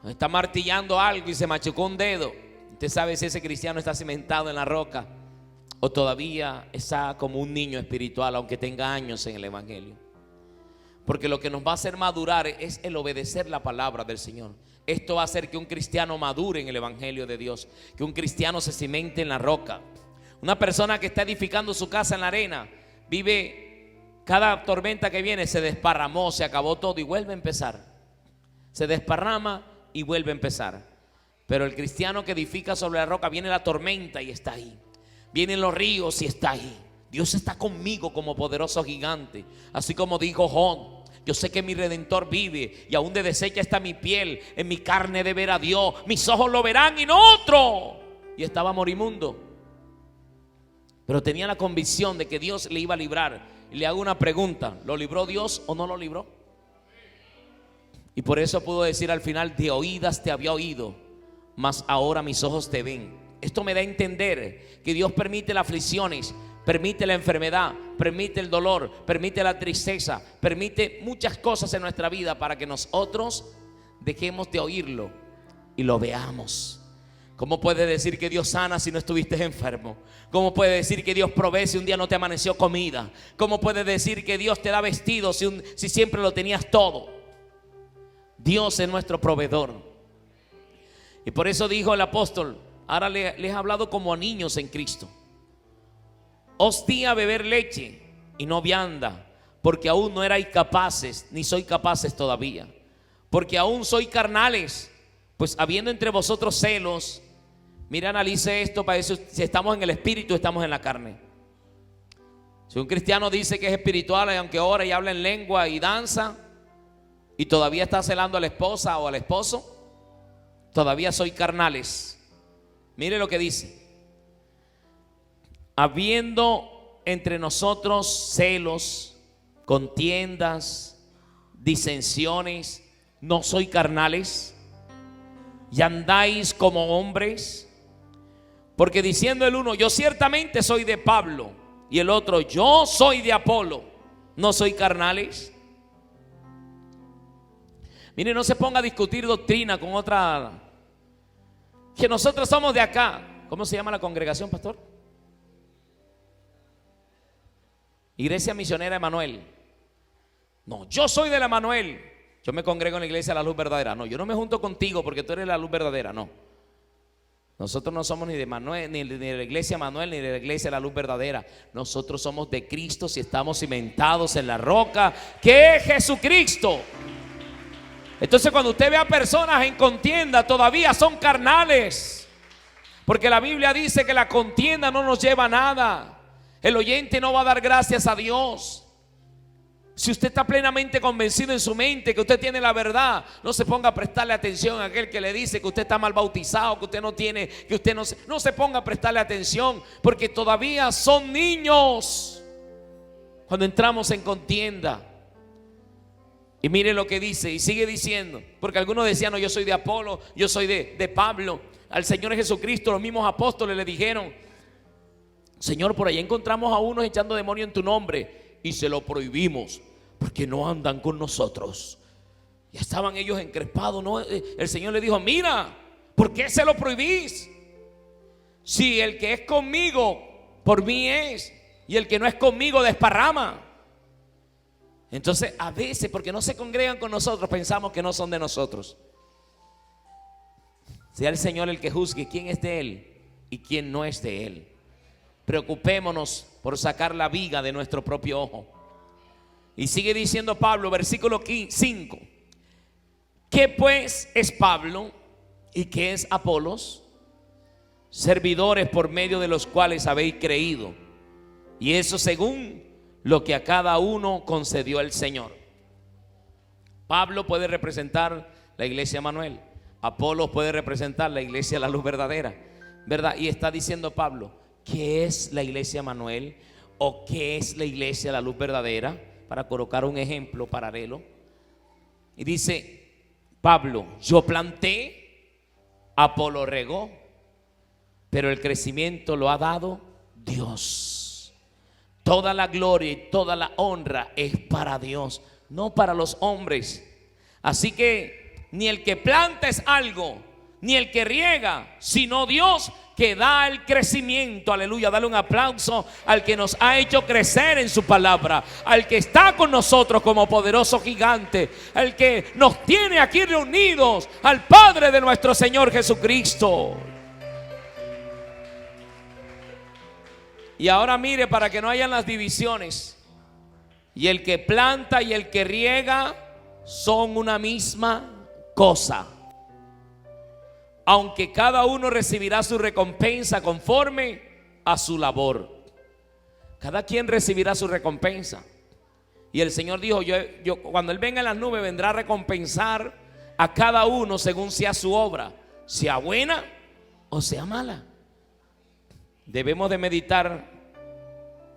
Speaker 1: Está martillando algo y se machucó un dedo. Usted sabe si ese cristiano está cimentado en la roca o todavía está como un niño espiritual, aunque tenga años en el evangelio. Porque lo que nos va a hacer madurar es el obedecer la palabra del Señor. Esto va a hacer que un cristiano madure en el evangelio de Dios, que un cristiano se cimente en la roca. Una persona que está edificando su casa en la arena, vive cada tormenta que viene, se desparramó, se acabó todo y vuelve a empezar. Se desparrama y vuelve a empezar. Pero el cristiano que edifica sobre la roca, viene la tormenta y está ahí. Vienen los ríos y está ahí. Dios está conmigo como poderoso gigante. Así como dijo Job: yo sé que mi Redentor vive, y aún de deshecha está mi piel, en mi carne de ver a Dios. Mis ojos lo verán y no otro. Y estaba morimundo, pero tenía la convicción de que Dios le iba a librar. Y le hago una pregunta: ¿lo libró Dios o no lo libró? Y por eso pudo decir al final: de oídas te había oído, mas ahora mis ojos te ven. Esto me da a entender que Dios permite las aflicciones, permite la enfermedad, permite el dolor, permite la tristeza, permite muchas cosas en nuestra vida para que nosotros dejemos de oírlo y lo veamos. ¿Cómo puedes decir que Dios sana si no estuviste enfermo? ¿Cómo puedes decir que Dios provee si un día no te amaneció comida? ¿Cómo puedes decir que Dios te da vestido si siempre lo tenías todo? Dios es nuestro proveedor. Y por eso dijo el apóstol: ahora les he hablado como a niños en Cristo. Os di a beber leche y no vianda, porque aún no erais capaces, ni sois capaces todavía. Porque aún sois carnales, pues habiendo entre vosotros celos. Mira, analice esto para eso, si estamos en el espíritu, estamos en la carne. Si un cristiano dice que es espiritual, y aunque ora y habla en lengua y danza, y todavía está celando a la esposa o al esposo, todavía soy carnales. Mire lo que dice: habiendo entre nosotros celos, contiendas, disensiones, ¿no soy carnales? Y andáis como hombres. Porque diciendo el uno: yo ciertamente soy de Pablo, y el otro: yo soy de Apolo, ¿no soy carnales? Mire, no se ponga a discutir doctrina con otra. Que nosotros somos de acá. ¿Cómo se llama la congregación, pastor? Iglesia Misionera Emanuel. No, yo soy de la Emanuel. Yo me congrego en la iglesia de la Luz Verdadera. No, yo no me junto contigo porque tú eres la Luz Verdadera. No. Nosotros no somos ni de Manuel, ni de la iglesia Manuel, ni de la iglesia de la Luz Verdadera. Nosotros somos de Cristo si estamos cimentados en la roca que es Jesucristo. Entonces, cuando usted ve a personas en contienda, todavía son carnales, porque la Biblia dice que la contienda no nos lleva a nada. El oyente no va a dar gracias a Dios. Si usted está plenamente convencido en su mente que usted tiene la verdad, no se ponga a prestarle atención a aquel que le dice que usted está mal bautizado, que usted no tiene, que usted no se ponga a prestarle atención, porque todavía son niños cuando entramos en contienda. Y mire lo que dice, y sigue diciendo, porque algunos decían: no, yo soy de Apolo, yo soy de Pablo. Al Señor Jesucristo los mismos apóstoles le dijeron: Señor, por ahí encontramos a unos echando demonio en tu nombre, y se lo prohibimos porque no andan con nosotros. Ya estaban ellos encrespados, ¿no? El Señor le dijo: mira, ¿por qué se lo prohibís? Si el que es conmigo, por mí es, y el que no es conmigo desparrama. Entonces a veces, porque no se congregan con nosotros, pensamos que no son de nosotros. Sea el Señor el que juzgue quién es de Él y quién no es de Él. Preocupémonos por sacar la viga de nuestro propio ojo. Y sigue diciendo Pablo, versículo 5: ¿qué pues es Pablo y qué es Apolos? Servidores por medio de los cuales habéis creído, y eso según lo que a cada uno concedió el Señor. Pablo puede representar la iglesia Manuel, Apolos puede representar la iglesia La Luz Verdadera, ¿verdad? Y está diciendo Pablo, ¿qué es la iglesia Manuel? ¿O qué es la iglesia La Luz Verdadera? Para colocar un ejemplo paralelo. Y dice Pablo, yo planté, Apolo regó, pero el crecimiento lo ha dado Dios. Toda la gloria y toda la honra es para Dios, no para los hombres. Así que ni el que planta es algo, ni el que riega, sino Dios que da el crecimiento. Aleluya, dale un aplauso al que nos ha hecho crecer en su palabra, al que está con nosotros como poderoso gigante, al que nos tiene aquí reunidos, al Padre de nuestro Señor Jesucristo. Y ahora mire, para que no hayan las divisiones, y el que planta y el que riega son una misma cosa, aunque cada uno recibirá su recompensa conforme a su labor. Cada quien recibirá su recompensa. Y el Señor dijo, yo cuando Él venga en las nubes, vendrá a recompensar a cada uno según sea su obra, sea buena o sea mala. Debemos de meditar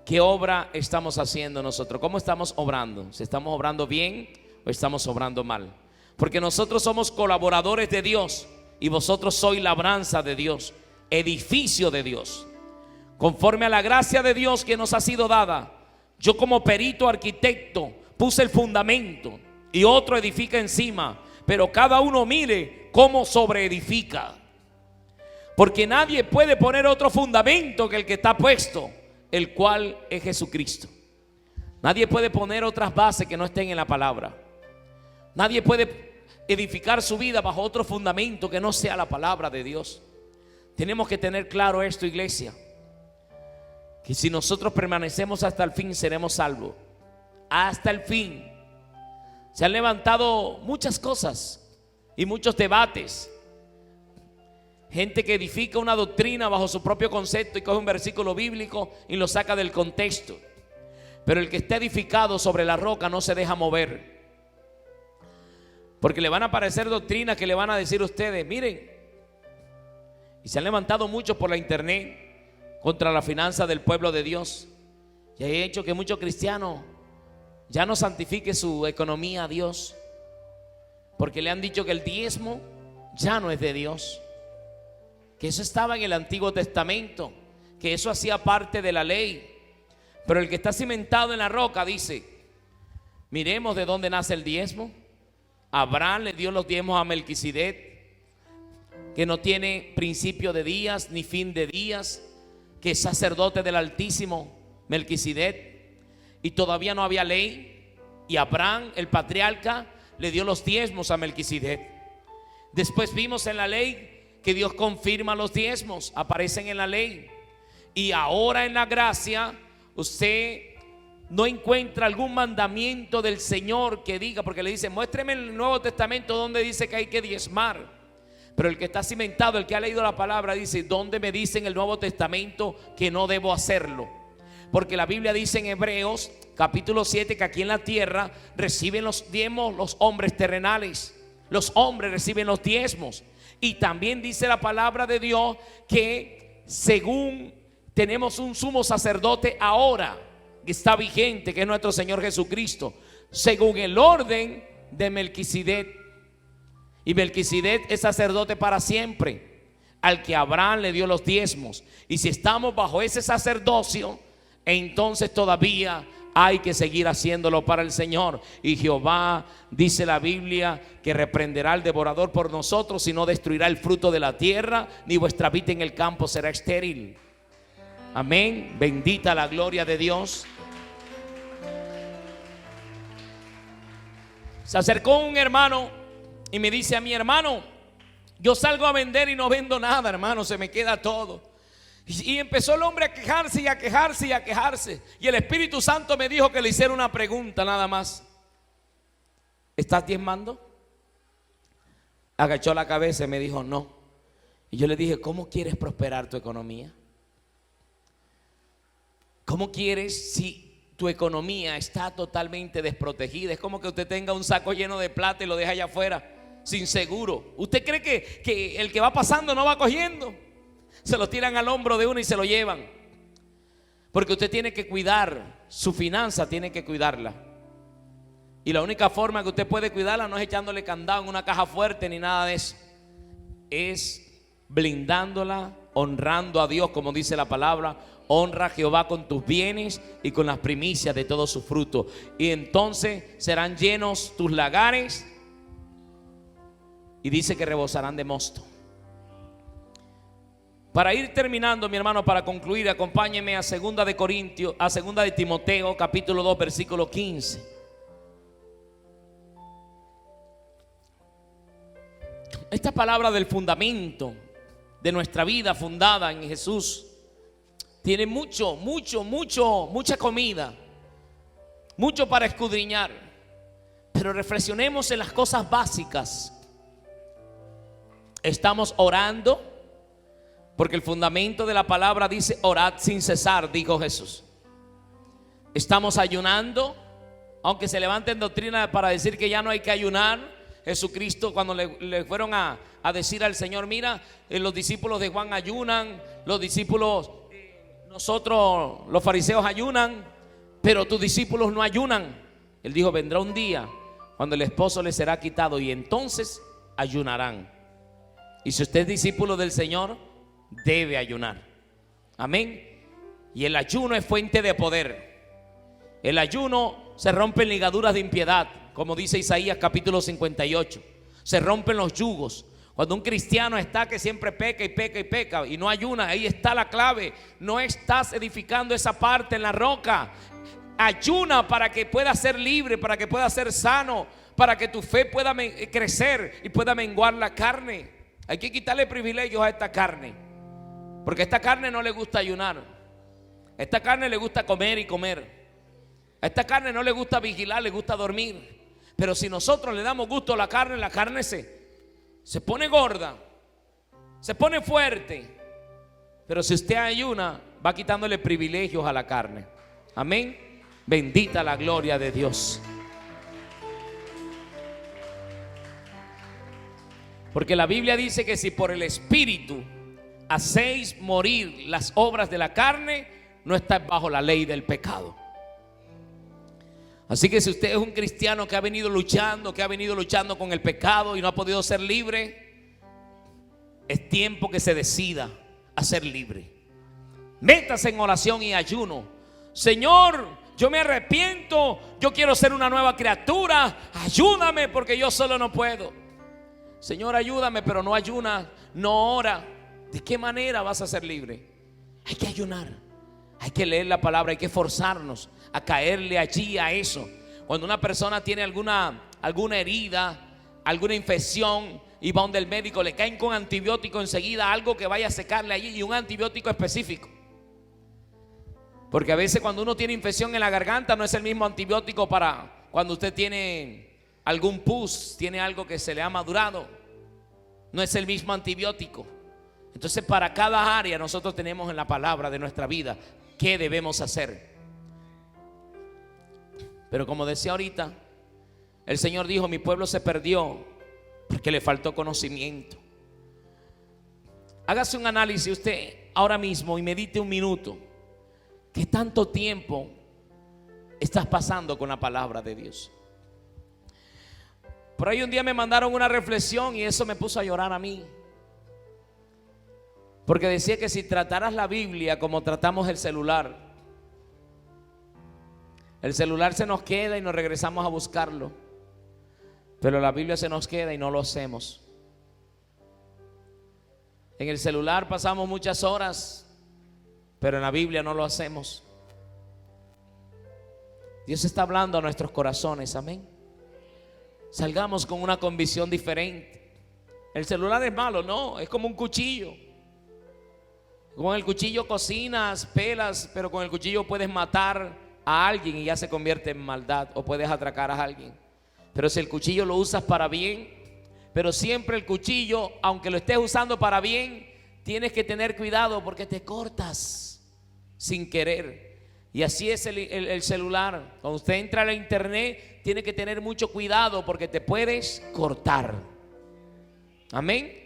Speaker 1: qué obra estamos haciendo nosotros, cómo estamos obrando, si estamos obrando bien o estamos obrando mal. Porque nosotros somos colaboradores de Dios y vosotros sois labranza de Dios, edificio de Dios, conforme a la gracia de Dios que nos ha sido dada. Yo como perito arquitecto puse el fundamento y otro edifica encima, pero cada uno mire cómo sobreedifica. Porque nadie puede poner otro fundamento que el que está puesto, el cual es Jesucristo. Nadie puede poner otras bases que no estén en la palabra. Nadie puede edificar su vida bajo otro fundamento que no sea la palabra de Dios. Tenemos que tener claro esto, iglesia, que si nosotros permanecemos hasta el fin, seremos salvos. Hasta el fin. Se han levantado muchas cosas y muchos debates. Gente que edifica una doctrina bajo su propio concepto y coge un versículo bíblico y lo saca del contexto. Pero el que está edificado sobre la roca no se deja mover. Porque le van a aparecer doctrinas que le van a decir a ustedes, miren. Y se han levantado muchos por la internet contra la finanza del pueblo de Dios. Y ha hecho que muchos cristianos ya no santifiquen su economía a Dios. Porque le han dicho que el diezmo ya no es de Dios. Que eso estaba en el Antiguo Testamento, que eso hacía parte de la ley. Pero el que está cimentado en la roca dice, miremos de dónde nace el diezmo. Abraham le dio los diezmos a Melquisedec, que no tiene principio de días ni fin de días, que es sacerdote del Altísimo, Melquisedec, y todavía no había ley. Y Abraham, el patriarca, le dio los diezmos a Melquisedec. Después vimos en la ley que Dios confirma los diezmos, aparecen en la ley. Y ahora en la gracia usted no encuentra algún mandamiento del Señor que diga, porque le dice, muéstreme en el Nuevo Testamento donde dice que hay que diezmar. Pero el que está cimentado, el que ha leído la palabra, dice, ¿dónde me dice en el Nuevo Testamento que no debo hacerlo? Porque la Biblia dice en Hebreos capítulo 7 que aquí en la tierra reciben los diezmos los hombres terrenales. Los hombres reciben los diezmos. Y también dice la palabra de Dios que según tenemos un sumo sacerdote ahora que está vigente, que es nuestro Señor Jesucristo, según el orden de Melquisedec. Y Melquisedec es sacerdote para siempre, al que Abraham le dio los diezmos. Y si estamos bajo ese sacerdocio, entonces todavía hay que seguir haciéndolo para el Señor. Y Jehová, dice la Biblia, que reprenderá al devorador por nosotros, y no destruirá el fruto de la tierra, ni vuestra vid en el campo será estéril. Amén. Bendita la gloria de Dios. Se acercó un hermano y me dice a mi hermano, yo salgo a vender y no vendo nada, hermano, se me queda todo. Y empezó el hombre a quejarse y a quejarse y a quejarse. Y el Espíritu Santo me dijo que le hiciera una pregunta nada más. ¿Estás diezmando? Agachó la cabeza y me dijo no. Y yo le dije, ¿cómo quieres prosperar tu economía? ¿Cómo quieres si tu economía está totalmente desprotegida? Es como que usted tenga un saco lleno de plata y lo deja allá afuera sin seguro. ¿Usted cree que el que va pasando no va cogiendo? Se lo tiran al hombro de uno y se lo llevan. Porque usted tiene que cuidar su finanza, tiene que cuidarla. Y la única forma que usted puede cuidarla no es echándole candado en una caja fuerte ni nada de eso. Es blindándola, honrando a Dios, como dice la palabra. Honra a Jehová con tus bienes y con las primicias de todo su fruto. Y entonces serán llenos tus lagares. Y dice que rebosarán de mosto. Para ir terminando, mi hermano, para concluir, acompáñeme a 2 de Corintios, a 2 de Timoteo, capítulo 2, versículo 15. Esta palabra del fundamento de nuestra vida fundada en Jesús tiene mucha comida, mucho para escudriñar. Pero reflexionemos en las cosas básicas. Estamos orando, porque el fundamento de la palabra dice orad sin cesar, dijo Jesús. Estamos ayunando, aunque se levanten doctrinas para decir que ya no hay que ayunar. Jesucristo, cuando le fueron a decir al Señor, mira, los discípulos de Juan ayunan, los discípulos, nosotros los fariseos ayunan, pero tus discípulos no ayunan. Él dijo, vendrá un día cuando el esposo les será quitado y entonces ayunarán. Y si usted es discípulo del Señor, debe ayunar. Amén. Y el ayuno es fuente de poder. El ayuno se rompen ligaduras de impiedad, como dice Isaías capítulo 58. Se rompen los yugos. Cuando un cristiano está que siempre peca y peca y peca y no ayuna, ahí está la clave. No estás edificando esa parte en la roca. Ayuna para que puedas ser libre, para que puedas ser sano, para que tu fe pueda crecer y pueda menguar la carne. Hay que quitarle privilegios a esta carne, porque a esta carne no le gusta ayunar. A esta carne le gusta comer y comer. A esta carne no le gusta vigilar, le gusta dormir. Pero si nosotros le damos gusto a la carne se pone gorda, se pone fuerte. Pero si usted ayuna, va quitándole privilegios a la carne. Amén. Bendita la gloria de Dios. Porque la Biblia dice que si por el Espíritu hacéis morir las obras de la carne, no estáis bajo la ley del pecado. Así que si usted es un cristiano que ha venido luchando con el pecado y no ha podido ser libre, es tiempo que se decida a ser libre. Métase en oración y ayuno. Señor, yo me arrepiento, yo quiero ser una nueva criatura, ayúdame porque yo solo no puedo. Señor, ayúdame, pero no ayunas, no ora. ¿De qué manera vas a ser libre? Hay que ayunar, hay que leer la palabra, hay que forzarnos a caerle allí a eso. Cuando una persona tiene alguna herida, alguna infección y va donde el médico, le caen con antibiótico enseguida, algo que vaya a secarle allí, y un antibiótico específico. Porque a veces cuando uno tiene infección en la garganta no es el mismo antibiótico para cuando usted tiene algún pus, tiene algo que se le ha madurado. No es el mismo antibiótico. Entonces para cada área nosotros tenemos en la palabra de nuestra vida qué debemos hacer. Pero como decía ahorita, el Señor dijo, mi pueblo se perdió porque le faltó conocimiento. Hágase un análisis usted ahora mismo y medite un minuto. ¿Qué tanto tiempo estás pasando con la palabra de Dios? Por ahí un día me mandaron una reflexión y eso me puso a llorar a mí. Porque decía que si trataras la Biblia como tratamos el celular se nos queda y nos regresamos a buscarlo. Pero la Biblia se nos queda y no lo hacemos. En el celular pasamos muchas horas, pero en la Biblia no lo hacemos. Dios está hablando a nuestros corazones, amén. salgamos con una convicción diferente. El celular es malo, no, es como un cuchillo. Con el cuchillo cocinas, pelas, pero con el cuchillo puedes matar a alguien y ya se convierte en maldad, o puedes atracar a alguien. Pero si el cuchillo lo usas para bien, pero siempre el cuchillo, aunque lo estés usando para bien, tienes que tener cuidado porque te cortas sin querer. Y así es el celular. Cuando usted entra a la internet, tiene que tener mucho cuidado porque te puedes cortar. Amén.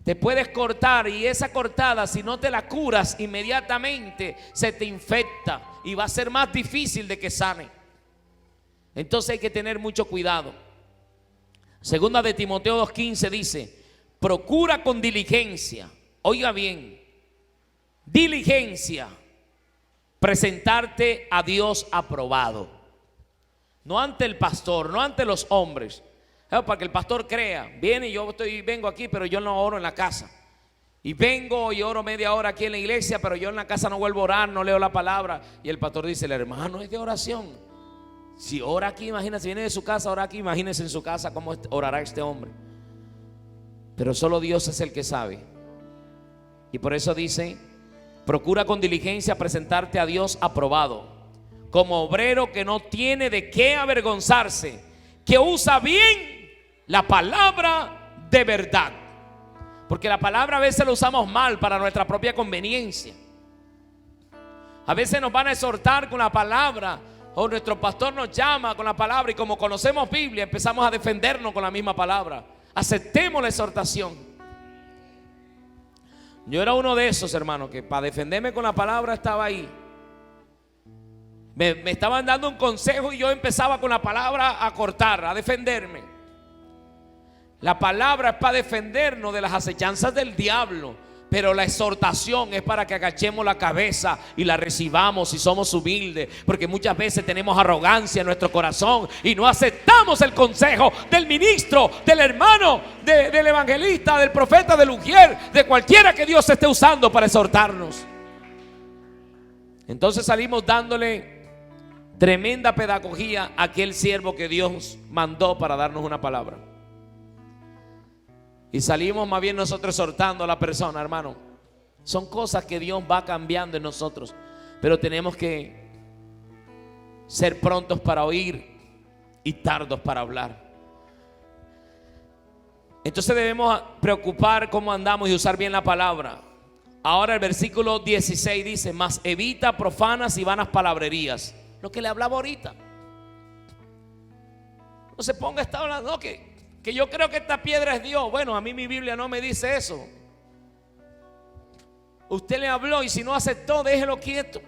Speaker 1: Te puedes cortar, y esa cortada, si no te la curas inmediatamente, se te infecta y va a ser más difícil de que sane. Entonces hay que tener mucho cuidado. Segunda de Timoteo 2:15 dice: procura con diligencia, oiga bien, diligencia, presentarte a Dios aprobado. No ante el pastor, no ante los hombres. Para que el pastor crea, viene y vengo aquí, pero yo no oro en la casa. Y vengo y oro media hora aquí en la iglesia, pero yo en la casa no vuelvo a orar, no leo la palabra. Y el pastor dice: el hermano es de oración. Si ora aquí, imagínese, viene de su casa, ora aquí, imagínese en su casa cómo orará este hombre. Pero solo Dios es el que sabe. Y por eso dice: procura con diligencia presentarte a Dios aprobado, como obrero que no tiene de qué avergonzarse, que usa bien la palabra de verdad. Porque la palabra a veces la usamos mal para nuestra propia conveniencia. A veces nos van a exhortar con la palabra, o nuestro pastor nos llama con la palabra, y como conocemos Biblia, empezamos a defendernos con la misma palabra. Aceptemos la exhortación. Yo era uno de esos, hermanos, que para defenderme con la palabra estaba ahí. Me estaban dando un consejo y yo empezaba con la palabra a cortar, a defenderme. La palabra es para defendernos de las acechanzas del diablo, pero la exhortación es para que agachemos la cabeza y la recibamos y somos humildes, porque muchas veces tenemos arrogancia en nuestro corazón y no aceptamos el consejo del ministro, del hermano, del evangelista, del profeta, del ujier, de cualquiera que Dios esté usando para exhortarnos. Entonces salimos dándole tremenda pedagogía a aquel siervo que Dios mandó para darnos una palabra. Y salimos más bien nosotros exhortando a la persona, hermano. Son cosas que Dios va cambiando en nosotros, pero tenemos que ser prontos para oír y tardos para hablar. Entonces debemos preocupar cómo andamos y usar bien la palabra. Ahora el versículo 16 dice: mas evita profanas y vanas palabrerías. Lo que le hablaba ahorita. No se ponga a estar hablando, no, que yo creo que esta piedra es Dios. Bueno, a mí mi Biblia no me dice eso. Usted le habló y si no aceptó, déjelo quieto.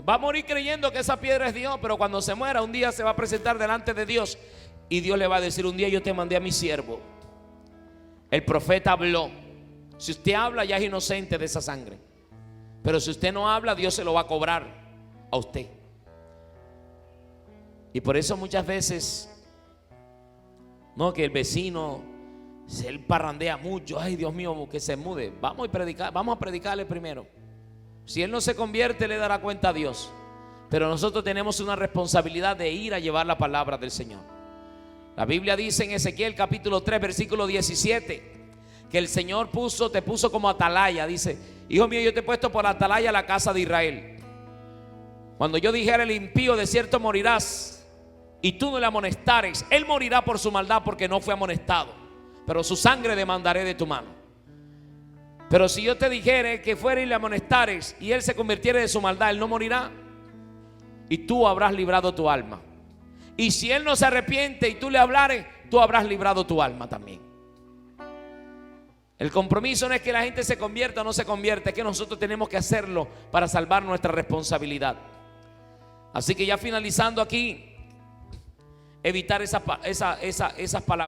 Speaker 1: Va a morir creyendo que esa piedra es Dios, pero cuando se muera un día se va a presentar delante de Dios y Dios le va a decir: un día yo te mandé a mi siervo. El profeta habló. Si usted habla, ya es inocente de esa sangre. Pero si usted no habla, Dios se lo va a cobrar a usted. Y por eso muchas veces, no, que el vecino, él parrandea mucho, ay Dios mío, que se mude. Vamos a predicarle primero. Si él no se convierte, le dará cuenta a Dios. Pero nosotros tenemos una responsabilidad de ir a llevar la palabra del Señor. La Biblia dice en Ezequiel capítulo 3 versículo 17 que el Señor te puso como atalaya. Dice: hijo mío, yo te he puesto por atalaya a la casa de Israel. Cuando yo dijera: el impío de cierto morirás, y tú no le amonestares, él morirá por su maldad, porque no fue amonestado, pero su sangre demandaré de tu mano. Pero si yo te dijere que fuera y le amonestares, y él se convirtiere de su maldad, él no morirá, y tú habrás librado tu alma. Y si él no se arrepiente y tú le hablares, tú habrás librado tu alma también. El compromiso no es que la gente se convierta o no se convierta, es que nosotros tenemos que hacerlo para salvar nuestra responsabilidad. Así que ya finalizando aquí, evitar esas palabras.